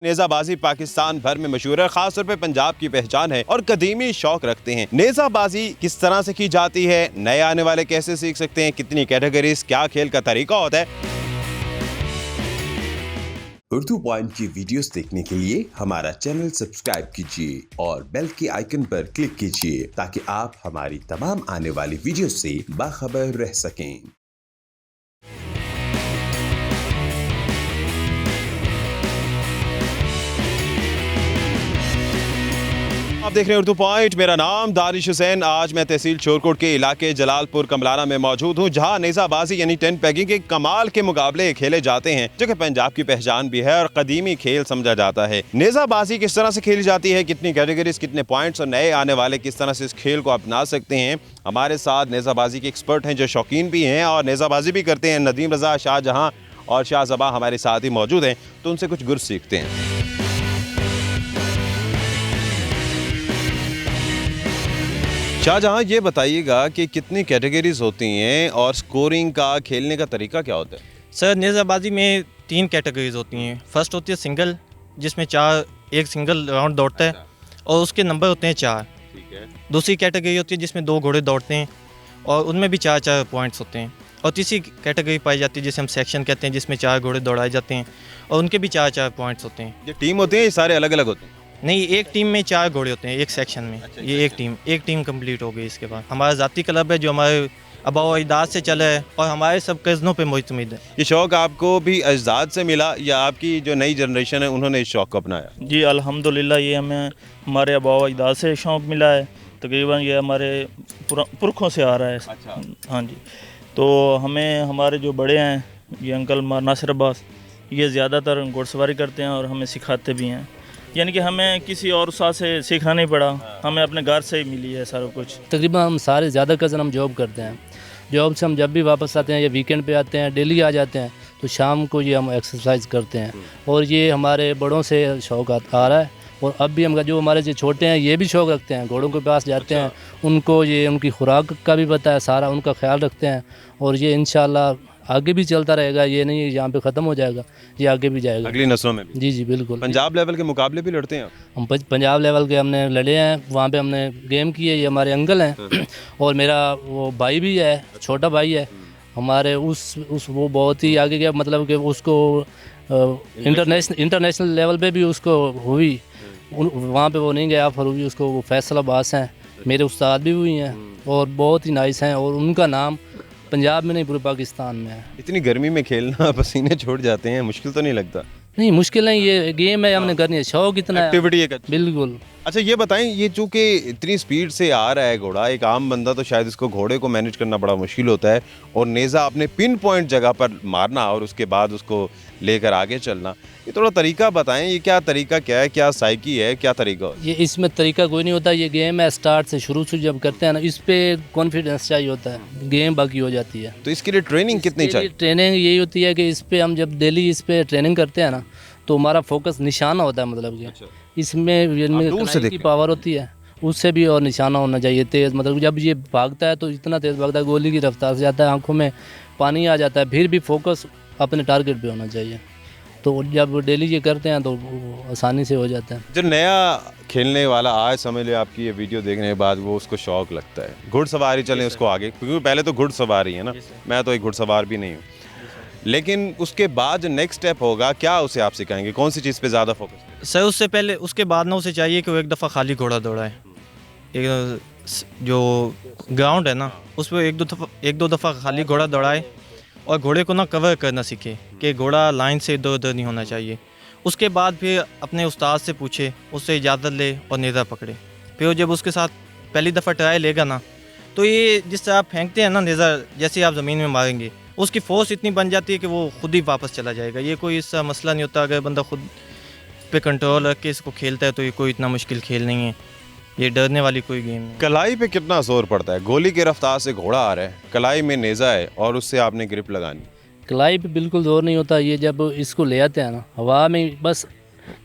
نیزہ بازی پاکستان بھر میں مشہور ہے، خاص طور پہ پنجاب کی پہچان ہے اور قدیمی شوق رکھتے ہیں۔ نیزہ بازی کس طرح سے کی جاتی ہے، نئے آنے والے کیسے سیکھ سکتے ہیں، کتنی کیٹیگریز، کیا کھیل کا طریقہ ہوتا ہے۔ اردو پوائنٹ کی ویڈیوز دیکھنے کے لیے ہمارا چینل سبسکرائب کیجیے اور بیل کے آئیکن پر کلک کیجیے تاکہ آپ ہماری تمام آنے والی ویڈیوز سے باخبر رہ سکیں۔ آپ دیکھ رہے ہیں اردو پوائنٹ، میرا نام دانش حسین۔ آج میں تحصیل شورکوٹ کے علاقے جلال پور کملانہ میں موجود ہوں، جہاں نیزہ بازی یعنی ٹینٹ پیگنگ کے کمال کے مقابلے کھیلے جاتے ہیں، جو کہ پنجاب کی پہچان بھی ہے اور قدیمی کھیل سمجھا جاتا ہے۔ نیزہ بازی کس طرح سے کھیلی جاتی ہے، کتنی کیٹیگریز، کتنے پوائنٹس اور نئے آنے والے کس طرح سے اس کھیل کو اپنا سکتے ہیں، ہمارے ساتھ نیزہ بازی کے ایکسپرٹ ہیں جو شوقین بھی ہیں اور نیزہ بازی بھی کرتے ہیں۔ ندیم رضا، شاہ جہاں اور شاہ زباں ہمارے ساتھ ہی موجود ہیں، تو ان سے کچھ گر سیکھتے ہیں۔ شاہ جہاں، یہ بتائیے گا کہ کتنی کیٹیگریز ہوتی ہیں اور سکورنگ کا، کھیلنے کا طریقہ کیا ہوتا ہے؟ سر، نیزہ بازی میں 3 کیٹیگریز ہوتی ہیں۔ فرسٹ ہوتی ہے سنگل، جس میں ایک سنگل راؤنڈ دوڑتا ہے اور اس کے نمبر ہوتے ہیں 4۔ دوسری کیٹیگری ہوتی ہے جس میں 2 گھوڑے دوڑتے ہیں اور ان میں بھی 4 پوائنٹس ہوتے ہیں۔ اور تیسری کیٹیگری پائی جاتی ہے جسے ہم سیکشن کہتے ہیں، جس میں 4 گھوڑے دوڑائے جاتے ہیں اور ان کے بھی 4 پوائنٹس ہوتے ہیں۔ یہ ٹیم ہوتے ہیں، یہ سارے الگ الگ ہوتے ہیں؟ نہیں، ایک ٹیم میں 4 گھوڑے ہوتے ہیں ایک سیکشن میں۔ یہ ایک ٹیم کمپلیٹ ہو گئی۔ اس کے بعد ہمارا ذاتی کلب ہے جو ہمارے آباء و اجداد سے چلا ہے اور ہمارے سب کزنوں پہ معتمد ہے۔ یہ شوق آپ کو بھی اجداد سے ملا یا آپ کی جو نئی جنریشن ہے انہوں نے اس شوق کو اپنایا؟ جی الحمدللہ، یہ ہمیں ہمارے آباء و اجداد سے شوق ملا ہے۔ تقریباً یہ ہمارے پرکھوں سے آ رہا ہے۔ ہاں جی، تو ہمیں ہمارے جو بڑے ہیں، یہ انکل ناصر عباس، یہ زیادہ تر گھوڑ سواری کرتے ہیں اور ہمیں سکھاتے بھی ہیں۔ یعنی کہ ہمیں کسی اور استاد سے سیکھنا نہیں پڑا، ہمیں اپنے گھر سے ہی ملی ہے سارا کچھ۔ تقریباً ہم سارے زیادہ کزن ہم جاب کرتے ہیں۔ جاب سے ہم جب بھی واپس آتے ہیں یا ویکینڈ پہ آتے ہیں، ڈیلی آ جاتے ہیں، تو شام کو یہ ہم ایکسرسائز کرتے ہیں اور یہ ہمارے بڑوں سے شوق آ رہا ہے۔ اور اب بھی ہم جو ہمارے جو چھوٹے ہیں یہ بھی شوق رکھتے ہیں، گھوڑوں کے پاس جاتے ہیں، ان کو یہ ان کی خوراک کا بھی پتہ ہے، سارا ان کا خیال رکھتے ہیں اور یہ انشاءاللہ آگے بھی چلتا رہے گا۔ یہ نہیں یہاں پہ ختم ہو جائے گا، یہ آگے بھی جائے گا اگلی نسلوں میں بھی۔ جی بالکل۔ پنجاب لیول کے مقابلے بھی لڑتے ہیں آپ؟ ہم پنجاب لیول کے ہم نے لڑے ہیں، وہاں پہ ہم نے گیم کی ہے۔ یہ ہمارے انکل ہیں اور میرا وہ بھائی بھی ہے، چھوٹا بھائی ہے ہمارے، وہ بہت ہی آگے گیا، مطلب کہ اس کو انٹرنیشنل لیول پہ بھی اس کو ہوئی، وہاں پہ وہ نہیں گیا فروغی، اس کو وہ فیصل عباس ہیں، میرے استاد بھی ہوئی ہیں اور بہت ہی نائس ہیں اور ان کا نام پنجاب میں نہیں پورے پاکستان میں ہے۔ اتنی گرمی میں کھیلنا، پسینے چھوڑ جاتے ہیں، مشکل تو نہیں لگتا؟ نہیں مشکل نہیں، یہ گیم ہے، ہم نے کرنی ہے، شوق اتنا ہے، ایکٹیویٹی ایک۔ بالکل۔ اچھا یہ بتائیں، یہ چونکہ اتنی سپیڈ سے آ رہا ہے گھوڑا، ایک عام بندہ تو شاید اس کو گھوڑے کو مینیج کرنا بڑا مشکل ہوتا ہے، اور نیزہ اپنے پن پوائنٹ جگہ پر مارنا اور اس کے بعد اس کو لے کر آگے چلنا، یہ تھوڑا طریقہ بتائیں، یہ کیا طریقہ، کیا ہے، کیا سائیکی ہے، کیا طریقہ ہوتا ہے؟ یہ اس میں طریقہ کوئی نہیں ہوتا، یہ گیم ہے، سٹارٹ سے شروع سے جب کرتے ہیں نا، اس پہ کانفیڈنس چاہیے ہوتا ہے، گیم باقی ہو جاتی ہے۔ تو اس کے لیے ٹریننگ کتنی چاہیے؟ ٹریننگ یہی ہوتی ہے کہ اس پہ ہم جب ڈیلی اس پہ ٹریننگ کرتے ہیں نا، تو ہمارا فوکس نشانہ ہوتا ہے، مطلب کہ اس میں کی پاور ہوتی ہے، اس سے بھی اور نشانہ ہونا چاہیے تیز، مطلب جب یہ بھاگتا ہے تو اتنا تیز بھاگتا ہے، گولی کی رفتار سے جاتا ہے، آنکھوں میں پانی آ جاتا ہے، پھر بھی فوکس اپنے ٹارگٹ پہ ہونا چاہیے۔ تو جب ڈیلی یہ کرتے ہیں تو آسانی سے ہو جاتا ہے۔ جو نیا کھیلنے والا آج سمجھ لے، آپ کی یہ ویڈیو دیکھنے کے بعد وہ اس کو شوق لگتا ہے گھڑ سواری، چلیں اس کو آگے، کیونکہ پہلے تو گھڑ سواری ہے نا، میں تو ایک گھڑ سوار بھی نہیں ہوں، لیکن اس کے بعد جو نیکسٹ اسٹیپ ہوگا، کیا اسے آپ سکھائیں گے، کون سی چیز پہ زیادہ فوکس کریں؟ سر، اس سے پہلے، اس کے بعد نہ اسے چاہیے کہ وہ ایک دفعہ خالی گھوڑا دوڑائے۔ جو گراؤنڈ ہے نا، اس پہ ایک دو دفعہ خالی گھوڑا دوڑائے اور گھوڑے کو نہ کور کرنا سیکھے کہ گھوڑا لائن سے ادھر ادھر نہیں ہونا چاہیے۔ اس کے بعد پھر اپنے استاد سے پوچھے، اس سے اجازت لے اور نیزہ پکڑے۔ پھر جب اس کے ساتھ پہلی دفعہ ٹرائی لے گا نا، تو یہ جس طرح آپ پھینکتے ہیں نا نیزہ، جیسے آپ زمین میں ماریں گے، اس کی فورس اتنی بن جاتی ہے کہ وہ خود ہی واپس چلا جائے گا۔ یہ کوئی اس کا مسئلہ نہیں ہوتا، اگر بندہ خود پہ کنٹرول رکھ کے اس کو کھیلتا ہے تو یہ کوئی اتنا مشکل کھیل نہیں ہے، یہ ڈرنے والی کوئی گیم نہیں۔ کلائی پہ کتنا زور پڑتا ہے؟ گولی کی رفتار سے گھوڑا آ رہا ہے، کلائی میں نیزہ ہے اور اس سے آپ نے گرپ لگانی۔ کلائی پہ بالکل زور نہیں ہوتا، یہ جب اس کو لے آتے ہیں نا ہوا میں، بس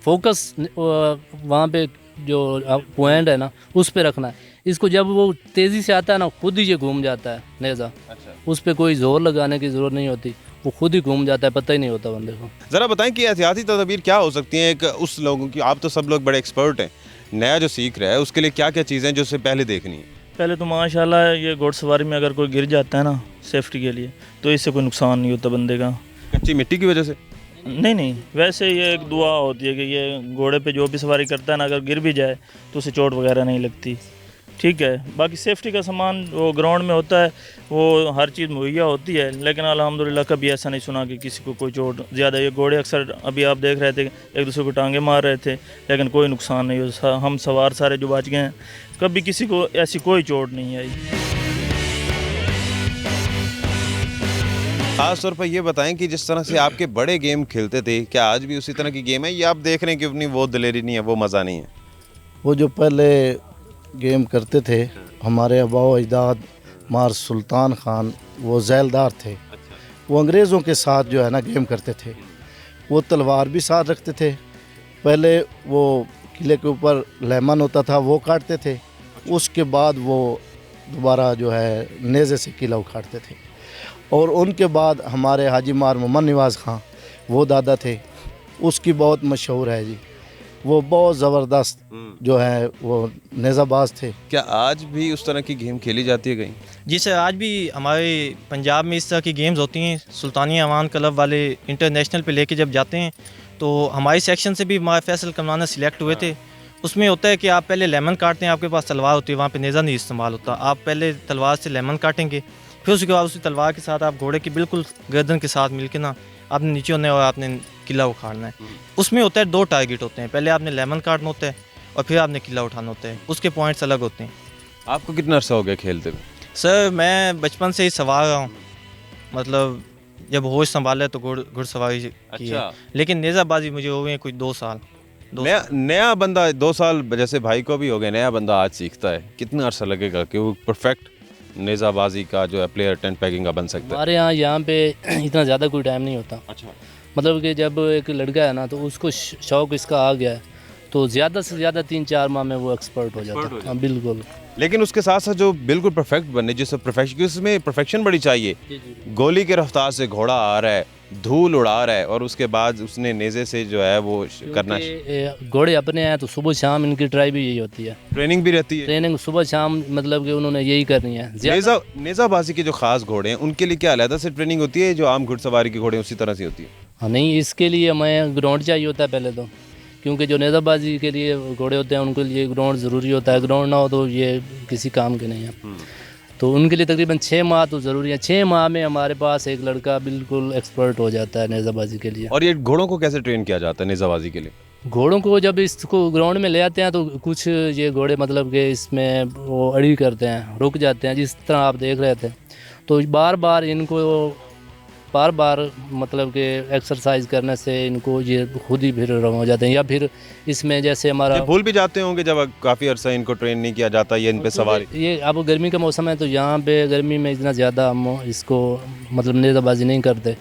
فوکس وہاں پہ جو پوائنٹ ہے نا اس پہ رکھنا ہے۔ اس کو جب وہ تیزی سے آتا ہے نا، خود ہی یہ گھوم جاتا ہے نیزہ، اس پہ کوئی زور لگانے کی ضرورت نہیں ہوتی، वो खुद ही घूम जाता है, पता ही नहीं होता बंदे को। ज़रा बताएं कि एहतियाती तदबीर क्या हो सकती हैं एक उस लोगों की, आप तो सब लोग बड़े एक्सपर्ट हैं, नया जो सीख रहा है उसके लिए क्या क्या चीज़ें जो उससे पहले देखनी है? पहले तो माशाल्लाह ये घोड़सवारी में अगर कोई गिर जाता है ना सेफ्टी के लिए, तो इससे कोई नुकसान नहीं होता बंदे का। कच्ची मिट्टी की वजह से? नहीं, वैसे ये एक दुआ होती है कि ये घोड़े पे जो भी सवारी करता है ना, अगर गिर भी जाए तो उसे चोट वगैरह नहीं लगती, ठीक है। बाकी सेफ्टी का सामान वो ग्राउंड में होता है, वो हर चीज़ मुहैया होती है, लेकिन अल्हम्दुलिल्लाह कभी ऐसा नहीं सुना कि किसी को कोई चोट ज़्यादा। ये घोड़े अक्सर अभी आप देख रहे थे एक दूसरे को टांगे मार रहे थे, लेकिन कोई नुकसान नहीं हुआ। हम सवार सारे जो बच गए हैं, कभी किसी को ऐसी कोई चोट नहीं आई। ख़ास तौर पर ये बताएं कि जिस तरह से आपके बड़े गेम खेलते थे, क्या आज भी उसी तरह की गेम है या आप देख रहे हैं कि अपनी वो दिलेरी नहीं है, वो मज़ा नहीं है? वो जो पहले गेम करते थे हमारे आबा अजदाद, मार सुल्तान खान, वो झैलदार थे, वो अंग्रेज़ों के साथ जो है ना गेम करते थे। वो तलवार भी साथ रखते थे, पहले वो किले के ऊपर लेमन होता था वो काटते थे, उसके बाद वो दोबारा जो है नेज़े से किला उखाड़ते थे। और उनके बाद हमारे हाजी मार मोहम्मद नवाज़ खां, वो दादा थे, उसकी बहुत मशहूर है जी, वो बहुत ज़बरदस्त जो है वो नेज़ाबाज थे। क्या आज भी उस तरह की गेम खेली जाती है कहीं? जी सर, आज भी हमारे पंजाब में इस तरह की गेम्स होती हैं। सुल्तानी अवान क्लब वाले इंटरनेशनल पे लेके जब जाते हैं तो हमारे सेक्शन से भी हमारे फैसल कमराना सिलेक्ट हुए थे। उसमें होता है कि आप पहले लेमन काटते हैं, आपके पास तलवार होती है, वहाँ पे नेज़ा नहीं इस्तेमाल होता। आप पहले तलवार से लेमन काटेंगे, फिर उसके बाद उसी तलवार के साथ आप घोड़े की बिल्कुल गर्दन के साथ मिल के ना आपने नीचे होना है और आपने किला उखाड़ना है। उसमें होता है 2 टारगेट होते हैं, पहले आपने लेमन काटना होता है और फिर आपने किला उठाना होता है, उसके पॉइंट्स अलग होते हैं। आपको कितना अर्सा हो गया खेलते हुए? सर मैं बचपन से ही सवार रहा हूँ, मतलब जब होश संभाला तो घुड़सवारी की है, लेकिन नेज़ाबाजी मुझे हो गए कुछ 2 साल। नया बंदा 2 साल जैसे भाई को भी हो गए, नया बंदा आज सीखता है, कितना अर्सा लगेगा कि वो परफेक्ट नेज़ाबाजी का जो है प्लेयर टेंट पैकिंग का बन सकता है? हमारे यहाँ पे इतना ज़्यादा कोई टाइम नहीं होता। अच्छा। मतलब कि जब एक लड़का है ना तो उसको शौक़ इसका आ गया है तो ज़्यादा से ज़्यादा 3-4 माह में वो एक्सपर्ट हो जाता है। हाँ बिल्कुल। लेकिन उसके साथ साथ जो बिल्कुल परफेक्ट बनने, जिससे उसमें परफेक्शन बड़ी चाहिए। गोली के रफ्तार से घोड़ा आ रहा है, धूल उड़ा रहा है और उसके बाद उसने नेज़े से जो है वो करना। घोड़े अपने हैं तो सुबह शाम इनकी ट्राई भी यही होती है, ट्रेनिंग भी रहती है। ट्रेनिंग सुबह शाम, मतलब कि उन्होंने यही करनी है। नेज़ाबाजी के जो खास घोड़े हैं उनके लिए क्या अलग से ट्रेनिंग होती है जो आम घुड़सवारी के घोड़े उसी तरह से होती है? हाँ नहीं, इसके लिए हमें ग्राउंड चाहिए होता है पहले तो, क्योंकि जो नेज़ाबाजी के लिए घोड़े होते हैं उनके लिए ग्राउंड ज़रूरी होता है। ग्राउंड ना हो तो ये किसी काम के नहीं है। तो उनके लिए तकरीबन 6 माह तो ज़रूरी है। 6 माह में हमारे पास एक लड़का बिल्कुल एक्सपर्ट हो जाता है नेज़ाबाजी के लिए। और ये घोड़ों को कैसे ट्रेन किया जाता है नेज़ाबाजी के लिए? घोड़ों को जब इसको ग्राउंड में ले आते हैं तो कुछ ये घोड़े मतलब कि इसमें वो अड़ी करते हैं, रुक जाते हैं, जिस तरह आप देख रहे थे। तो बार बार मतलब कि एक्सरसाइज करने से इनको ये खुद ही फिर रम हो जाते हैं, या फिर इसमें जैसे हमारा भूल भी जाते होंगे जब काफ़ी अरसा इनको ट्रेन नहीं किया जाता ये इन पे सवारी। ये अब गर्मी का मौसम है तो यहाँ पे गर्मी में इतना ज़्यादा हम इसको मतलब नेज़ाबाजी नहीं करते,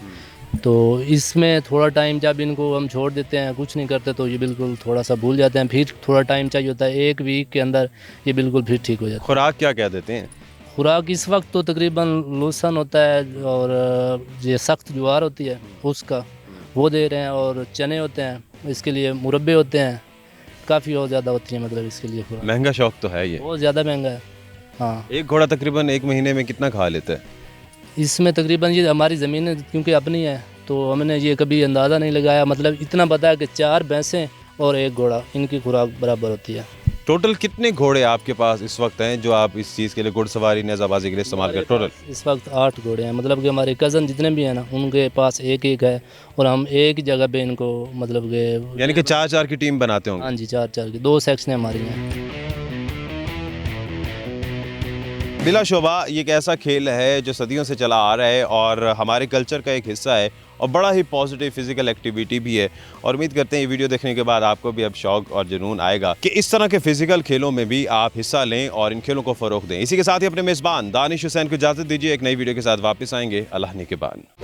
तो इसमें थोड़ा टाइम जब इनको हम छोड़ देते हैं, कुछ नहीं करते, तो ये बिल्कुल थोड़ा सा भूल जाते हैं। फिर थोड़ा टाइम चाहिए होता है, 1 वीक के अंदर ये बिल्कुल फिर ठीक हो जाता है। खुराक क्या क्या देते हैं? खुराक इस वक्त तो तकरीबन लूसन होता है और ये सख्त ज्वार होती है उसका वो दे रहे हैं, और चने होते हैं, इसके लिए मुरब्बे होते हैं, काफ़ी और ज़्यादा होती है, मतलब इसके लिए खुराक। महंगा शौक तो है ये, बहुत ज़्यादा महंगा है। हाँ, एक घोड़ा तकरीबन 1 महीने में कितना खा लेता है? इसमें तकरीबन ये हमारी ज़मीन क्योंकि अपनी है तो हमने ये कभी अंदाज़ा नहीं लगाया, मतलब इतना पता है कि 4 भैंसें और 1 घोड़ा, इनकी खुराक बराबर होती है। टोटल कितने घोड़े आपके पास इस वक्त हैं जो आप इस चीज़ के लिए घुड़सवारी नेज़ाबाजी के लिए इस्तेमाल करें? टोटल इस वक्त 8 घोड़े हैं, मतलब कि हमारे कज़न जितने भी हैं ना उनके पास एक है, और हम एक जगह पे इनको मतलब कि यानी कि 4-4 की टीम बनाते होंगे? हाँ जी, 4-4 की 2 सेक्शनें हमारी हैं। बिलाशुबा ये एक ऐसा खेल है जो सदियों से चला आ रहा है और हमारे कल्चर का एक हिस्सा है और बड़ा ही पॉजिटिव फिजिकल एक्टिविटी भी है, और उम्मीद करते हैं ये वीडियो देखने के बाद आपको भी अब शौक और जुनून आएगा कि इस तरह के फिजिकल खेलों में भी आप हिस्सा लें और इन खेलों को फ़रोग़ दें। इसी के साथ ही अपने मेज़बान दानिश हुसैन को इजाज़त दीजिए, एक नई वीडियो के साथ वापस आएंगे अल्लाह ने के बाद।